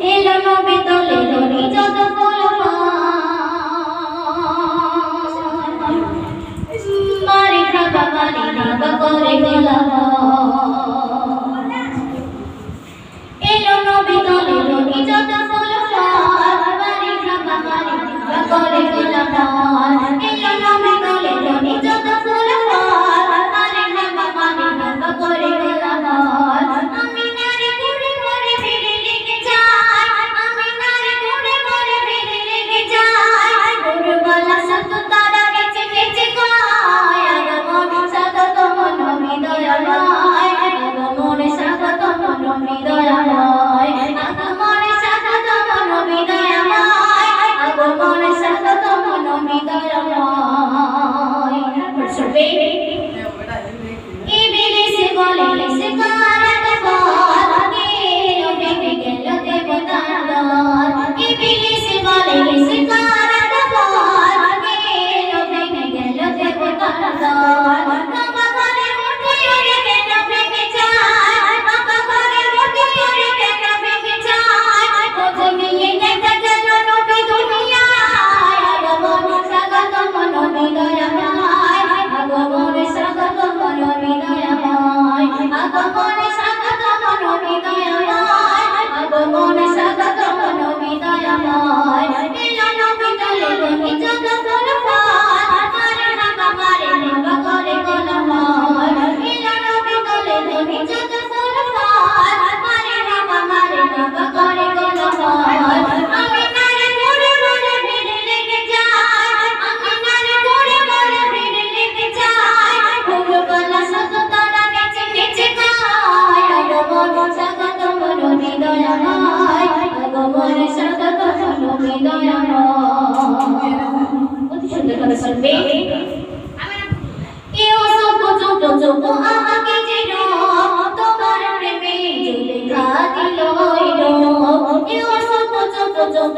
এলো নবী তলে ধরি যত ফুল মারি খাবা করে গোলাপ এলো নবী তলে ধরি যত ফুল মারি খাবা করে গোলাপ এলো নবী তলে ধরি যত ফুল মারি খাবা করে গোলাপ আমি নারী ঘুরে ঘুরে ফিরে লেগে যাই আমি নারী ঘুরে ঘুরে ফিরে লেগে যাই ভোরবেলা সাত তারা নেচে নেচে গায় আগমন স্বাগতম নবী দয়াময় আগমন স্বাগতম নবী দয়াময় আগমন স্বাগতম নবী দয়াময় আগমন স্বাগতম নবী দয়াময় শুনবে ইবলিস বলে সে কারাত বল গেল ভেঙে গেল দেবতার দল ইবলিস বলে সে কারাত বল গেল ভেঙে গেল দেবতার দল বাবা ঘরে উঠে উড়ে কেন ভেঙে যায় বাবা ঘরে উঠে উড়ে কেন ভেঙে যায় খোঁজ নিয়ে দেখা গেল নবী দুনিয়ায় আগমন স্বাগতম নবী দয়াময় আগমন স্বাগতম নবী দয়াময় আগমন স্বাগতম নবী দয়াময় আগমন স্বাগতম নবী দয়াময় এলো নবী তলে ধরি যত ফুল মারে হাবা করে গোলাপ এলো নবী তলে ধরি যত ফুল মারে হাবা করে গোলাপ আমি নারী ঘুরে ঘুরে ফিরে লেগে যাই আমি নারী ঘুরে ঘুরে ফিরে লেগে যাই ভোরবেলা সাত তারা নেচে নেচে গায় আগমন স্বাগতম নবী দয়াময় আগমন স্বাগতম নবী দয়াময় অতি সুন্দর করে শুনবে ইউসুফ ছোট ছোট আগে যে তোমার প্রেমে জুলেখা দিল ইউসুফ ছোট ছোট